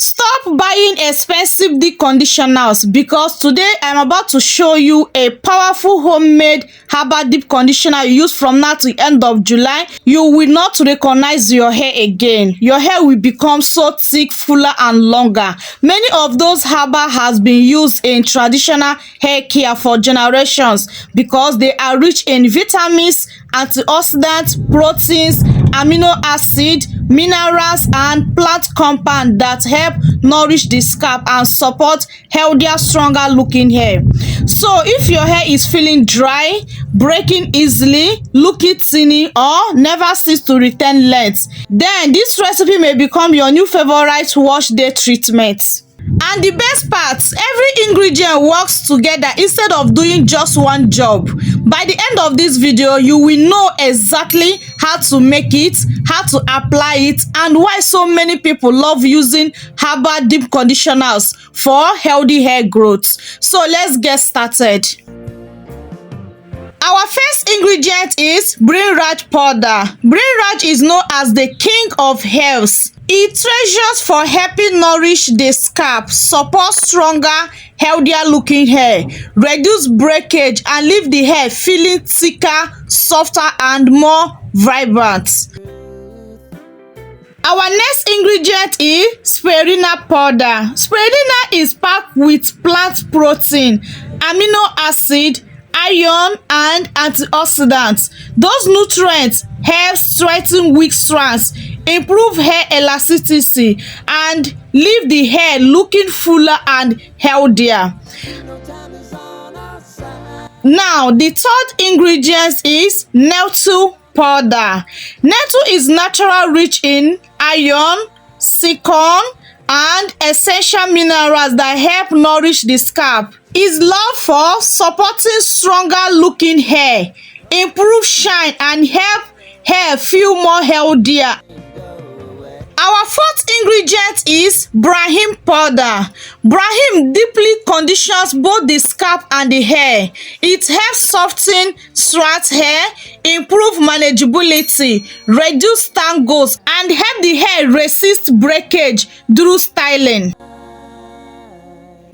Stop buying expensive deep conditioners because today I'm about to show you a powerful homemade herbal deep conditioner you use from now to the end of July. You will not recognize your hair again. Your hair will become so thick, fuller and longer. Many of those herbal has been used in traditional hair care for generations because they are rich in vitamins, antioxidants, proteins, amino acid, minerals and plant compounds that help nourish the scalp and support healthier, stronger looking hair. So if your hair is feeling dry, breaking easily, looking thinny or never cease to retain length, then this recipe may become your new favorite wash day treatment. And the best part, every ingredient works together instead of doing just one job. By the end of this video, you will know exactly how to make it, how to apply it, and why so many people love using herbal deep conditioners for healthy hair growth. So let's get started. Our first ingredient is Bhringraj powder. Bhringraj is known as the king of herbs. It treasures for helping nourish the scalp, support stronger, healthier looking hair, reduce breakage and leave the hair feeling thicker, softer and more vibrant. Our next ingredient is Spirulina powder. Spirulina is packed with plant protein, amino acid, iron and antioxidants. Those nutrients help strengthen weak strands, improve hair elasticity and leave the hair looking fuller and healthier. Now the third ingredient is Nettle powder. Nettle is natural, rich in iron, silicon and essential minerals that help nourish the scalp. Is loved for supporting stronger looking hair, improve shine and help hair feel more healthier. Our fourth ingredient is Brahmi powder. Brahmi deeply conditions both the scalp and the hair. It helps soften straight hair, improve manageability, reduce tangles, and help the hair resist breakage through styling.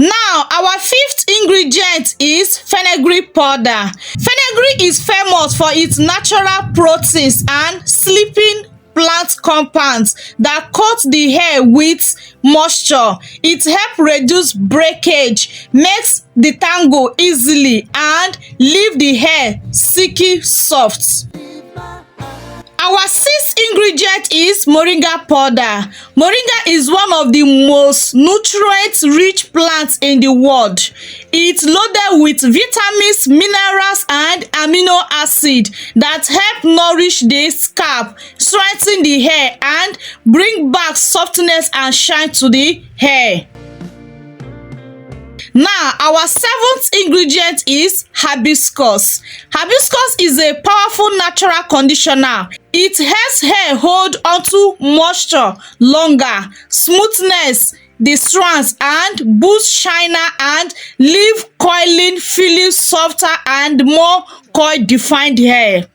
Now, our fifth ingredient is Fenugreek powder. Fenugreek is famous for its natural proteins and sleeping plant compounds that coat the hair with moisture. It helps reduce breakage, makes the tangle easily, and leave the hair silky soft. Our sixth ingredient is Moringa powder. Moringa is one of the most nutrient-rich plants in the world. It's loaded with vitamins, minerals, and amino acid that help nourish the scalp, strengthen the hair, and bring back softness and shine to the hair. Now, our seventh ingredient is Hibiscus. Hibiscus is a powerful natural conditioner. It helps hair hold onto moisture longer, smoothness the strands, and boost shiner and leave coiling feeling softer and more coil-defined hair.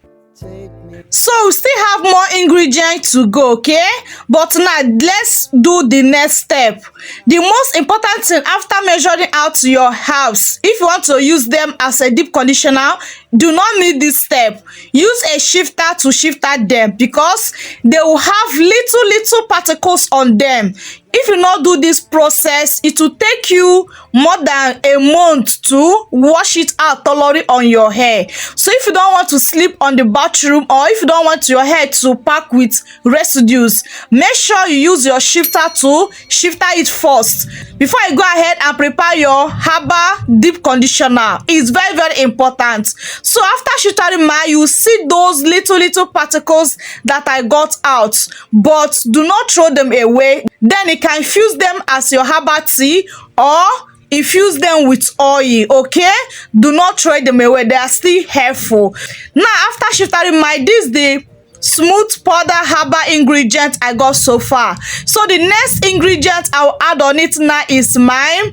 So we still have more ingredients to go, okay? But now let's do the next step. The most important thing after measuring out your herbs, if you want to use them as a deep conditioner, do not need this step. Use a shifter to shifter them because they will have little particles on them. If you not do this process, it will take you more than a month to wash it out thoroughly on your hair. So if you don't want to sleep on the bathroom, or if you don't want your hair to pack with residues, make sure you use your shifter to shifter it first before you go ahead and prepare your herbal deep conditioner. It's very important. So after shiftering mine, you see those little particles that I got out, but do not throw them away. Then you can infuse them as your herbal tea or infuse them with oil, okay? Do not throw them away, they are still helpful. Now after shifting mine, this is the smooth powder herbal ingredient I got so far. So the next ingredient I'll add on it now is my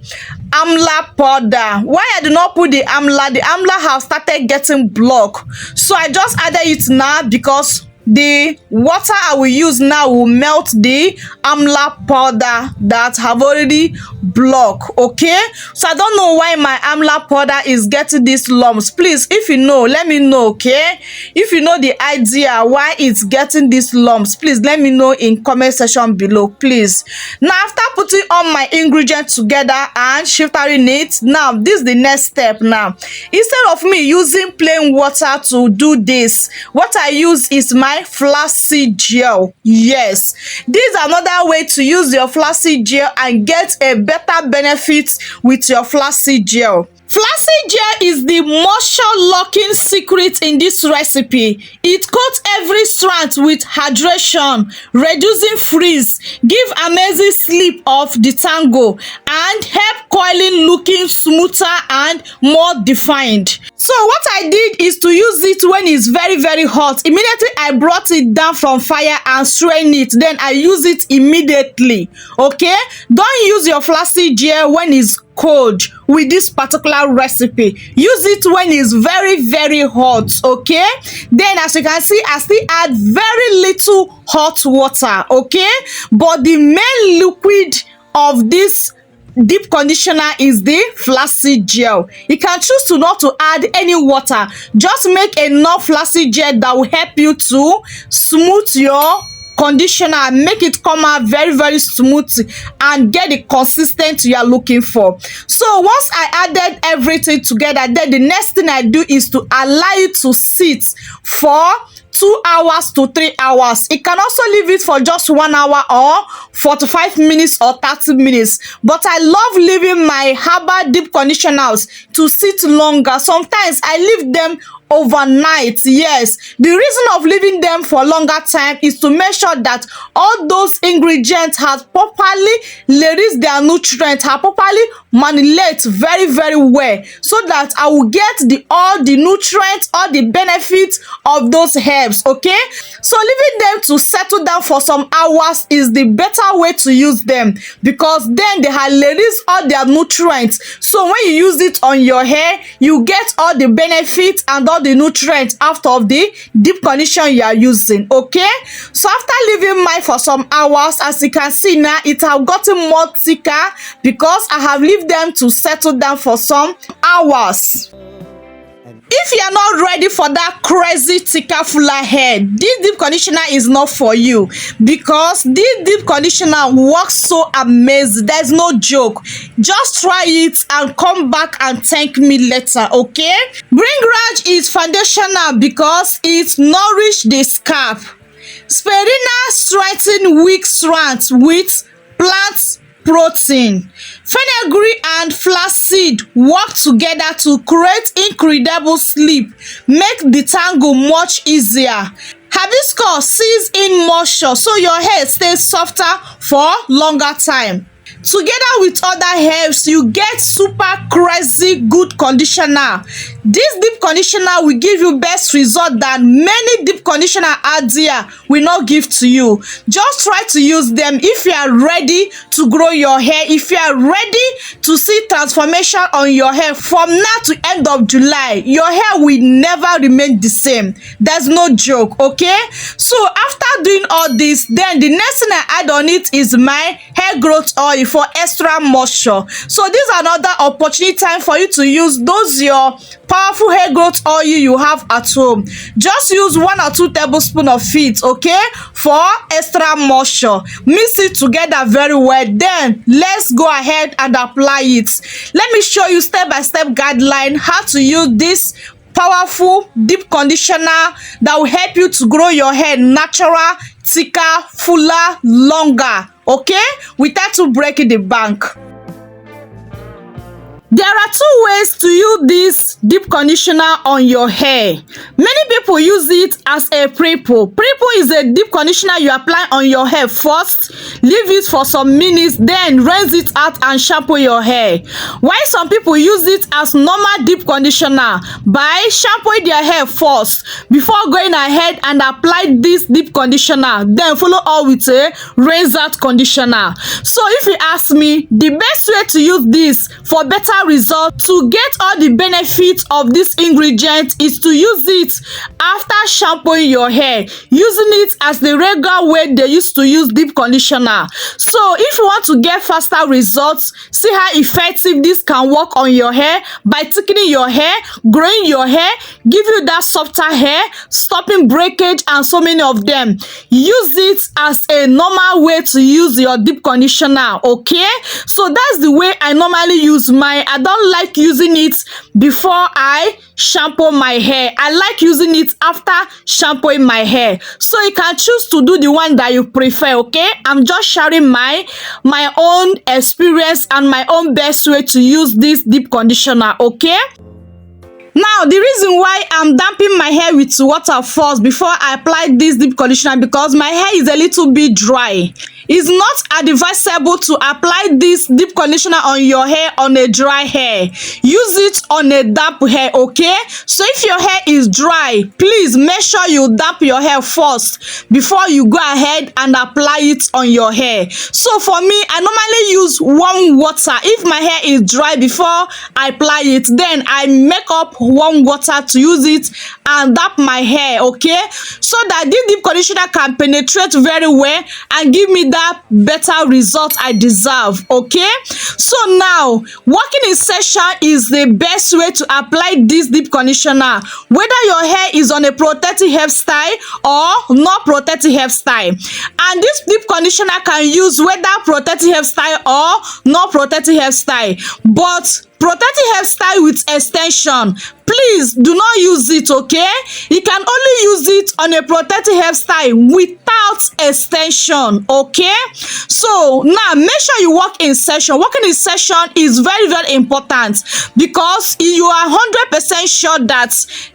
Amla powder. Why I do not put the Amla have started getting blocked, so I just added it now because the water I will use now will melt the amla powder that have already blocked. Okay, so I don't know why my amla powder is getting these lumps. Please, if you know, let me know. Okay, if you know the idea why it's getting these lumps, please let me know in comment section below, please. Now, after putting all my ingredients together and shifting it, now this is the next step. Now, instead of me using plain water to do this, what I use is my flaxseed gel. Yes, this is another way to use your flaxseed gel and get a better benefit with your flaxseed gel. Flaxseed gel is the moisture locking secret in this recipe. It coats every strand with hydration, reducing frizz, give amazing sleep of the tango, and help coiling looking smoother and more defined. So what I did is to use it when it's very hot. Immediately I brought it down from fire and strain it. Then I use it immediately. Okay, don't use your flaxseed gel when it's cold with this particular recipe. Use it when it's very hot. Okay, then as you can see, I still add very little hot water. Okay, but the main liquid of this deep conditioner is the flaxseed gel. You can choose to not to add any water. Just make enough flaxseed gel that will help you to smooth your conditioner, make it come out very smooth and get the consistency you are looking for. So once I added everything together, then the next thing I do is to allow it to sit for 2 hours to 3 hours. You can also leave it for just 1 hour or 45 minutes or 30 minutes. But I love leaving my herbal deep conditioners to sit longer. Sometimes I leave them overnight. Yes, the reason of leaving them for longer time is to make sure that all those ingredients have properly released their nutrients, have properly manipulate very well, so that I will get all the nutrients, all the benefits of those herbs. Okay, so leaving them to settle down for some hours is the better way to use them, because then they have released all their nutrients. So when you use it on your hair, you get all the benefits and all the nutrients out of the deep conditioner you are using. Okay, so after leaving mine for some hours, as you can see now, it have gotten more thicker because I have left them to settle down for some hours. If you are not ready for that crazy thicker fuller hair, this deep conditioner is not for you, because this deep conditioner works so amazing. There's no joke. Just try it and come back and thank me later. Okay, Bhringraj is foundational because it nourishes the scalp. Spirulina strengthens weak strands with plant protein. Fenugreek and flaxseed work together to create incredible sleep, make the tangle much easier. Hibiscus seals in moisture so your hair stays softer for longer time. Together with other herbs, you get super crazy good conditioner. This deep conditioner will give you best result than many deep conditioner out there will not give to you. Just try to use them if you are ready to grow your hair, if you are ready to see transformation on your hair. From now to end of July, your hair will never remain the same. There's no joke. Okay, so after doing all this, then the next thing I add on it is my hair growth oil for extra moisture. So this is another opportunity time for you to use those your powerful hair growth oil you have at home. Just use 1 or 2 tablespoons of it, okay, for extra moisture. Mix it together very well. Then let's go ahead and apply it. Let me show you step-by-step guideline how to use this powerful deep conditioner that will help you to grow your hair natural, thicker, fuller, longer, okay, without to breaking the bank. There are 2 ways to use this deep conditioner on your hair. Many people use it as a pre-poo. Pre-poo is a deep conditioner you apply on your hair first, leave it for some minutes, then rinse it out and shampoo your hair. While some people use it as normal deep conditioner by shampooing their hair first before going ahead and apply this deep conditioner, then follow up with a rinse out conditioner. So if you ask me, the best way to use this for better better result, to get all the benefits of this ingredient, is to use it after shampooing your hair, using it as the regular way they used to use deep conditioner. So if you want to get faster results, see how effective this can work on your hair by thickening your hair, growing your hair, give you that softer hair, stopping breakage, and so many of them. Use it as a normal way to use your deep conditioner, okay? So that's the way I normally use mine. I don't like using it before I shampoo my hair. I like using it after shampooing my hair. So you can choose to do the one that you prefer, okay? I'm just sharing my own experience and my own best way to use this deep conditioner, okay? Now, the reason why I'm damping my hair with water first before I apply this deep conditioner, because my hair is a little bit dry. It's not advisable to apply this deep conditioner on your hair on a dry hair. Use it on a damp hair, okay? So if your hair is dry, please make sure you damp your hair first before you go ahead and apply it on your hair. So for me, I normally use warm water. If my hair is dry before I apply it, then I make up warm water to use it and damp my hair, okay? So that this deep conditioner can penetrate very well and give me that better result I deserve, okay? So now, working in session is the best way to apply this deep conditioner, whether your hair is on a protective hairstyle or not protective hairstyle. And this deep conditioner can use whether protective hairstyle or not protective hairstyle. But protective hairstyle with extension, please do not use it, okay? You can only use it on a protective hairstyle without extension, okay? So now make sure you work in session. Working in session is very, very important, because you are 100% sure that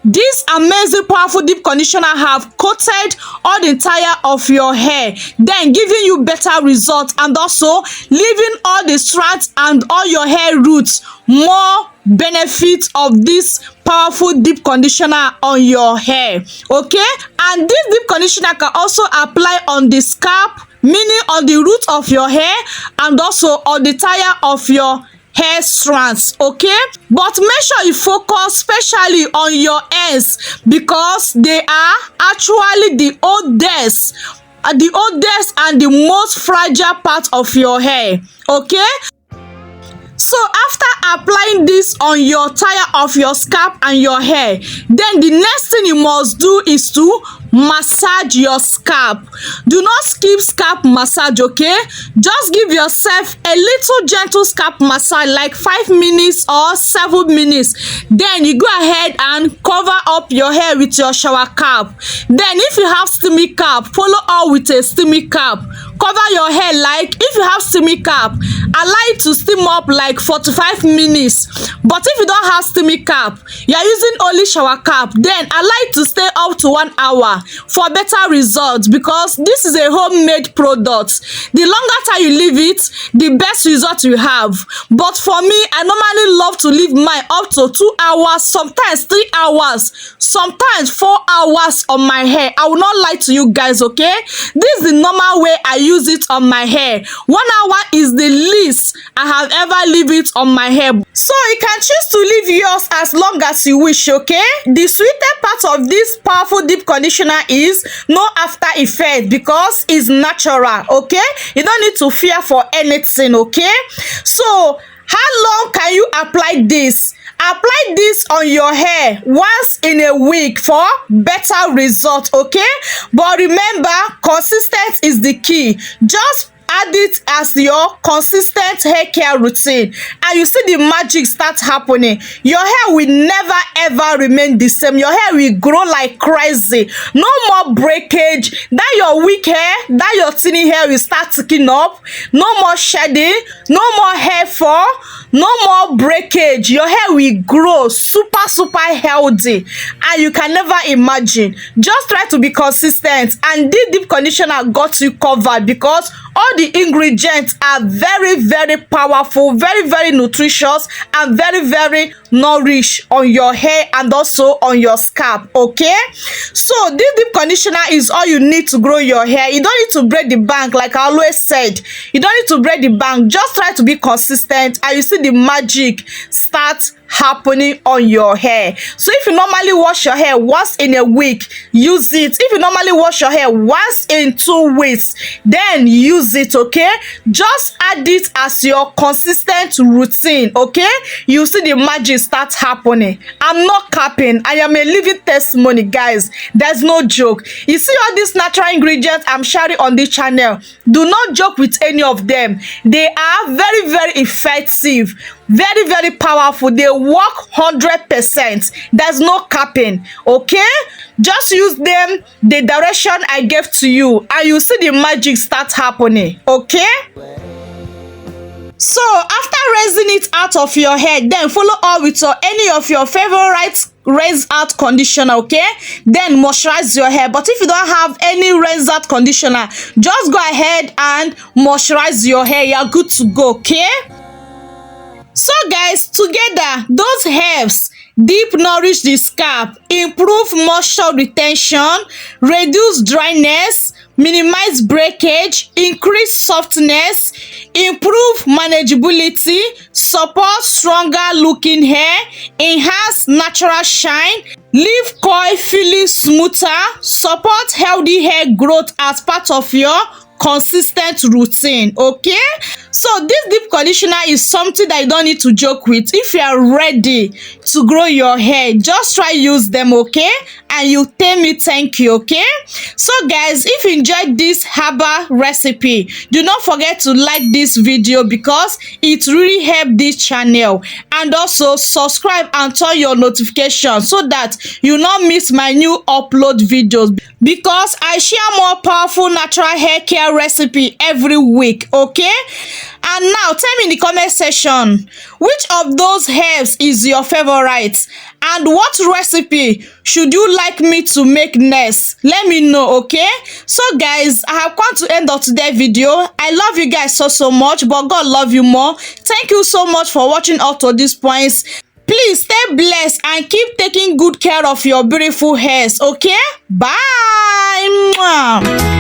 this amazing powerful deep conditioner have coated all the entire of your hair, then giving you better results and also leaving all the strands and all your hair roots more benefits of this powerful deep conditioner on your hair, okay? And this deep conditioner can also apply on the scalp, meaning on the root of your hair, and also on the tire of your hair strands, okay? But make sure you focus especially on your ends, because they are actually the oldest and the most fragile part of your hair, okay? So after applying this on your tire of your scalp and your hair, then the next thing you must do is to massage your scalp. Do not skip scalp massage, okay? Just give yourself a little gentle scalp massage, like 5 minutes or 7 minutes. Then you go ahead and cover up your hair with your shower cap. Then if you have steamy cap, follow up with a steamy cap. Cover your hair, like if you have steamy cap, allow it to steam up like 45 minutes. But if you don't have steamy cap, you are using only shower cap, then allow it to stay up to 1 hour for better results, because this is a homemade product. The longer time you leave it, the best result you have. But for me, I normally love to leave mine up to 2 hours, sometimes 3 hours, sometimes 4 hours on my hair. I will not lie to you guys, okay? This is the normal way I use it on my hair. 1 hour is the least I have ever leave it on my hair. So you can choose to leave yours as long as you wish, okay? The sweetest part of this powerful deep conditioner is no after effect, because it's natural, okay? You don't need to fear for anything, okay? So how long can you apply this? Apply this on your hair once in a week for better result, okay? But remember, consistent is the key. Just add it as your consistent hair care routine, and you see the magic start happening. Your hair will never ever remain the same. Your hair will grow like crazy. No more breakage. That your weak hair, that your thinning hair will start thickening up. No more shedding, no more hair fall, no more breakage. Your hair will grow super healthy, and you can never imagine. Just try to be consistent, and this deep conditioner got you covered, because all the ingredients are very, very powerful, very, very nutritious, and very, very nourish on your hair and also on your scalp. Okay, so this deep conditioner is all you need to grow your hair. You don't need to break the bank, like I always said. You don't need to break the bank. Just try to be consistent and you see the magic start happening on your hair. So if you normally wash your hair once in a week, use it. If you normally wash your hair once in 2 weeks, then use it. Okay, just add it as your consistent routine. Okay, you see the magic start happening. I'm not capping, I am a living testimony, guys. There's no joke. You see all these natural ingredients I'm sharing on this channel, do not joke with any of them. They are very, very effective, very, very powerful. They work 100%. There's no capping. Okay, just use them the direction I gave to you and you see the magic start happening. Okay, so after raising it out of your head, then follow up with any of your favorite raise out conditioner. Okay, then moisturize your hair. But if you don't have any raise out conditioner, just go ahead and moisturize your hair. You're good to go. Okay, so guys, together those herbs deep nourish the scalp, improve moisture retention, reduce dryness, minimize breakage, increase softness, improve manageability, support stronger looking hair, enhance natural shine, leave coil feeling smoother, support healthy hair growth as part of your consistent routine. Okay, so this deep conditioner is something that you don't need to joke with. If you are ready to grow your hair, just try use them. Okay, and you tell me thank you. Okay, so guys, if you enjoyed this herbal recipe, do not forget to like this video because it really helps this channel, and also subscribe and turn your notifications so that you not miss my new upload videos, because I share more powerful natural hair care recipe every week. Okay, and now tell me in the comment section which of those herbs is your favorite and what recipe should you like me to make next. Let me know. Okay, so guys, I have come to end of today's video. I love you guys so much, but God love you more. Thank you so much for watching up to this point. Please stay blessed and keep taking good care of your beautiful hairs. Okay, bye. Mwah.